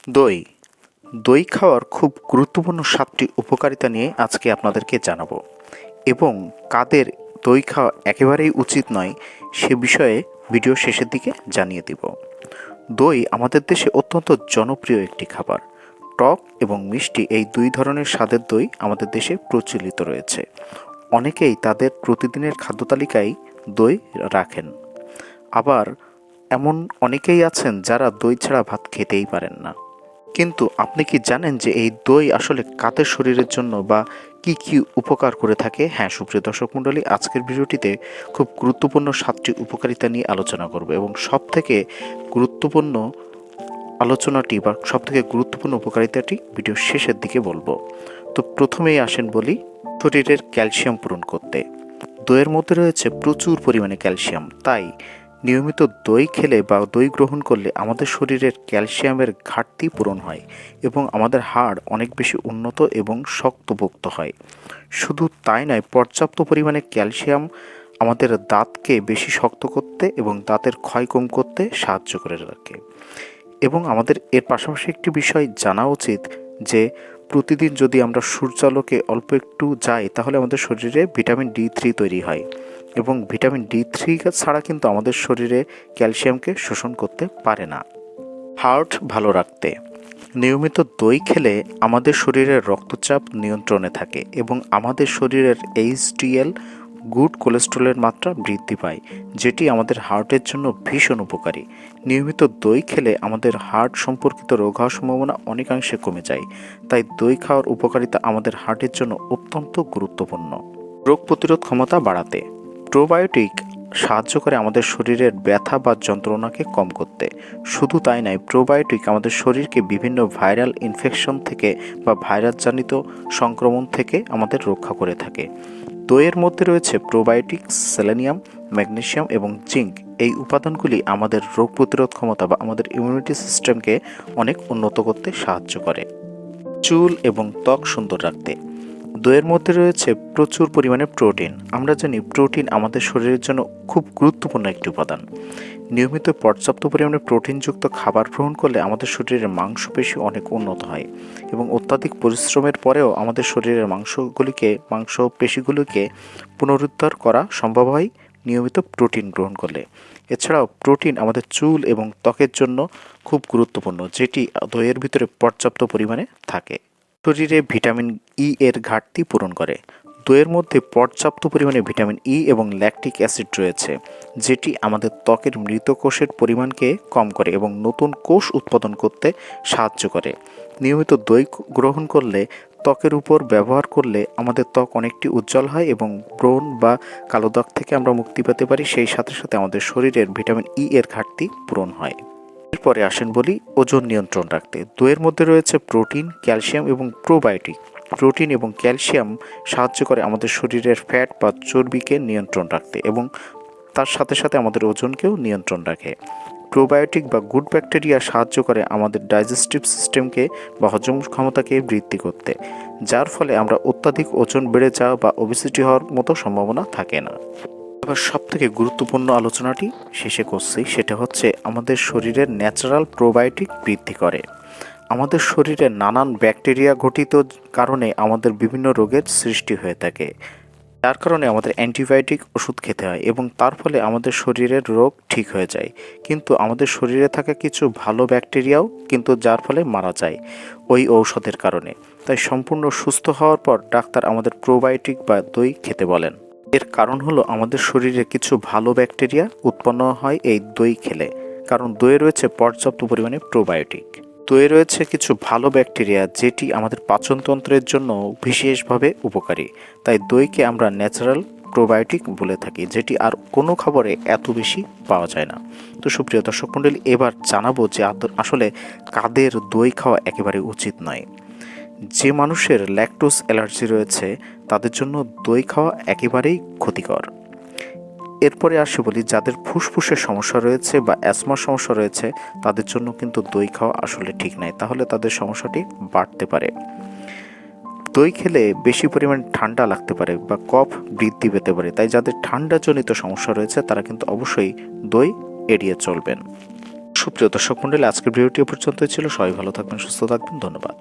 দই দই খাওয়ার খুব গুরুত্বপূর্ণ 7টি উপকারিতা নিয়ে আজকে আপনাদেরকে জানাবো এবং কাদের দই খাওয়া একেবারেই উচিত নয় সে বিষয়ে ভিডিও শেষের দিকে জানিয়ে দিব। দই আমাদের দেশে অত্যন্ত জনপ্রিয় একটি খাবার। টক এবং মিষ্টি এই দুই ধরনের স্বাদের দই আমাদের দেশে প্রচলিত রয়েছে। অনেকেই তাদের প্রতিদিনের খাদ্য তালিকায় দই রাখেন। আবার এমন অনেকেই আছেন যারা দই ছাড়া ভাত খেতেই পারেন না। কিন্তু আপনি কি জানেন যে এই দই আসলে কাদের শরীরের জন্য বা কি কি উপকার করে থাকে? হ্যাঁ, সুপ্রিয় দর্শক মণ্ডলী, আজকের ভিডিওটিতে খুব গুরুত্বপূর্ণ 7টি উপকারিতা নিয়ে আলোচনা করব এবং সবথেকে গুরুত্বপূর্ণ আলোচনাটি বা সবথেকে গুরুত্বপূর্ণ উপকারিতাটি ভিডিওর শেষের দিকে বলবো। তো প্রথমেই আসেন বলি, শরীরের ক্যালসিয়াম পূরণ করতে। দইয়ের মধ্যে রয়েছে প্রচুর পরিমাণে ক্যালসিয়াম, তাই নিয়মিত দই খেলে বা দই গ্রহণ করলে আমাদের শরীরের ক্যালসিয়ামের ঘাটতি পূরণ হয় এবং আমাদের হাড় অনেক বেশি উন্নত এবং শক্তপোক্ত হয়। শুধু তাই নয়, পর্যাপ্ত পরিমাণে ক্যালসিয়াম আমাদের দাঁতকে বেশি শক্ত করতে এবং দাঁতের ক্ষয় কম করতে সাহায্য করে রাখে। এবং আমাদের এর পাশাপাশি একটি বিষয় জানা উচিত যে প্রতিদিন যদি আমরা সূর্যালোকে অল্প একটু যাই তাহলে আমাদের শরীরে ভিটামিন ডি3 তৈরি হয় এবং ভিটামিন ডি3 ছাড়া কিন্তু আমাদের শরীরে ক্যালসিয়ামকে শোষণ করতে পারে না। হার্ট ভালো রাখতে নিয়মিত দই খেলে আমাদের শরীরের রক্তচাপ নিয়ন্ত্রণে থাকে এবং আমাদের শরীরের এইচডিএল গুড কোলেস্ট্রলের মাত্রা বৃদ্ধি পায়, যেটি আমাদের হার্টের জন্য ভীষণ উপকারী। নিয়মিত দই খেলে আমাদের হার্ট সম্পর্কিত রোগ হওয়ার সম্ভাবনা অনেকাংশে কমে যায়, তাই দই খাওয়ার উপকারিতা আমাদের হার্টের জন্য অত্যন্ত গুরুত্বপূর্ণ। রোগ প্রতিরোধ ক্ষমতা বাড়াতে প্রোবায়োটিক সাহায্য করে আমাদের শরীরের ব্যথা বা যন্ত্রণাকে কম করতে। শুধু তাই নয়, প্রোবায়োটিক আমাদের শরীরকে বিভিন্ন ভাইরাল ইনফেকশন থেকে বা ভাইরাসজনিত সংক্রমণ থেকে আমাদের রক্ষা করে থাকে। দইয়ের মধ্যে রয়েছে প্রোবায়োটিক, সেলেনিয়াম, ম্যাগনেসিয়াম এবং জিঙ্ক। এই উপাদানগুলি আমাদের রোগ প্রতিরোধ ক্ষমতা বা আমাদের ইমিউনিটি সিস্টেমকে অনেক উন্নত করতে সাহায্য করে। চুল এবং ত্বক সুন্দর রাখতে দইয়ের মধ্যে রয়েছে প্রচুর পরিমাণে প্রোটিন। আমরা জানি প্রোটিন আমাদের শরীরের জন্য খুব গুরুত্বপূর্ণ একটি উপাদান। নিয়মিত পর্যাপ্ত পরিমাণে প্রোটিনযুক্ত খাবার গ্রহণ করলে আমাদের শরীরের মাংসপেশি অনেক উন্নত হয় এবং অত্যাধিক পরিশ্রমের পরেও আমাদের শরীরের মাংসপেশিগুলিকে পুনরুদ্ধার করা সম্ভব হয় নিয়মিত প্রোটিন গ্রহণ করলে। এছাড়াও প্রোটিন আমাদের চুল এবং ত্বকের জন্য খুব গুরুত্বপূর্ণ, যেটি দইয়ের ভিতরে পর্যাপ্ত পরিমাণে থাকে। শরীরে ভিটামিন ই এর ঘাটতি পূরণ করে দইয়ের মধ্যে পর্যাপ্ত পরিমাণে ভিটামিন ই এবং ল্যাকটিক অ্যাসিড রয়েছে, যেটি আমাদের ত্বকের মৃত কোষের পরিমাণকে কম করে এবং নতুন কোষ উৎপাদন করতে সাহায্য করে। নিয়মিত দই গ্রহণ করলে ত্বকের উপর ব্যবহার করলে আমাদের ত্বক অনেকটি উজ্জ্বল হয় এবং ব্রণ বা কালো দাগ থেকে আমরা মুক্তি পেতে পারি। সেই সাথে সাথে আমাদের শরীরের ভিটামিন ই এর ঘাটতি পূরণ হয়। এরপরে আসেন বলি ওজন নিয়ন্ত্রণ রাখতে। দইয়ের মধ্যে রয়েছে প্রোটিন, ক্যালসিয়াম এবং প্রোবায়োটিক। প্রোটিন এবং ক্যালসিয়াম সাহায্য করে আমাদের শরীরের ফ্যাট বা চর্বিকে নিয়ন্ত্রণ রাখতে এবং তার সাথে সাথে আমাদের ওজনকেও নিয়ন্ত্রণ রাখে। প্রোবায়োটিক বা গুড ব্যাকটেরিয়া সাহায্য করে আমাদের ডাইজেস্টিভ সিস্টেমকে বা হজম ক্ষমতাকে বৃদ্ধি করতে, যার ফলে আমরা অত্যাধিক ওজন বেড়ে যাওয়া বা ওবেসিটি হওয়ার মতো সম্ভাবনা থাকে না। এবার সবথেকে গুরুত্বপূর্ণ আলোচনাটি শেষে করছি, সেটা হচ্ছে আমাদের শরীরের ন্যাচারাল প্রোবায়োটিক বৃদ্ধি করে। আমাদের শরীরে নানান ব্যাকটেরিয়া ঘটিত কারণে আমাদের বিভিন্ন রোগের সৃষ্টি হয়ে থাকে, যার কারণে আমাদের অ্যান্টিবায়োটিক ওষুধ খেতে হয় এবং তার ফলে আমাদের শরীরের রোগ ঠিক হয়ে যায়। কিন্তু আমাদের শরীরে থাকা কিছু ভালো ব্যাকটেরিয়াও কিন্তু যার ফলে মারা যায় ওই ঔষধের কারণে। তাই সম্পূর্ণ সুস্থ হওয়ার পর ডাক্তার আমাদের প্রোবায়োটিক বা দই খেতে বলেন। এর কারণ হলো আমাদের শরীরে কিছু ভালো ব্যাকটেরিয়া উৎপন্ন হয় এই দই খেলে, কারণ দইয়ে রয়েছে পর্যাপ্ত পরিমাণে প্রোবায়োটিক। দইয়ে রয়েছে কিছু ভালো ব্যাকটেরিয়া যেটি আমাদের পাচনতন্ত্রের জন্য বিশেষভাবে উপকারী। তাই দইকে আমরা ন্যাচারাল প্রোবায়োটিক বলে থাকি, যেটি আর কোনো খাবারে এত বেশি পাওয়া যায় না। তো সুপ্রিয় দর্শক মণ্ডলী, এবার জানাবো যে আসলে কাদের দই খাওয়া একেবারে উচিত নয়। যে মানুষের ল্যাকটোজ অ্যালার্জি রয়েছে তাদের জন্য দই খাওয়া একেবারেই ক্ষতিকর। এরপরে আসে বলি, যাদের ফুসফুসের সমস্যা রয়েছে বা অ্যাজমার সমস্যা রয়েছে তাদের জন্য কিন্তু দই খাওয়া আসলে ঠিক নয়, তাহলে তাদের সমস্যাটি বাড়তে পারে। দই খেলে বেশি পরিমাণে ঠান্ডা লাগতে পারে বা কফ বৃদ্ধি পেতে পারে, তাই যাদের ঠান্ডাজনিত সমস্যা রয়েছে তারা কিন্তু অবশ্যই দই এড়িয়ে চলবেন। সুপ্রিয় দর্শক মণ্ডলী, আজকের ভিডিওটি এ পর্যন্তই ছিল। সবাই ভালো থাকবেন, সুস্থ থাকবেন। ধন্যবাদ।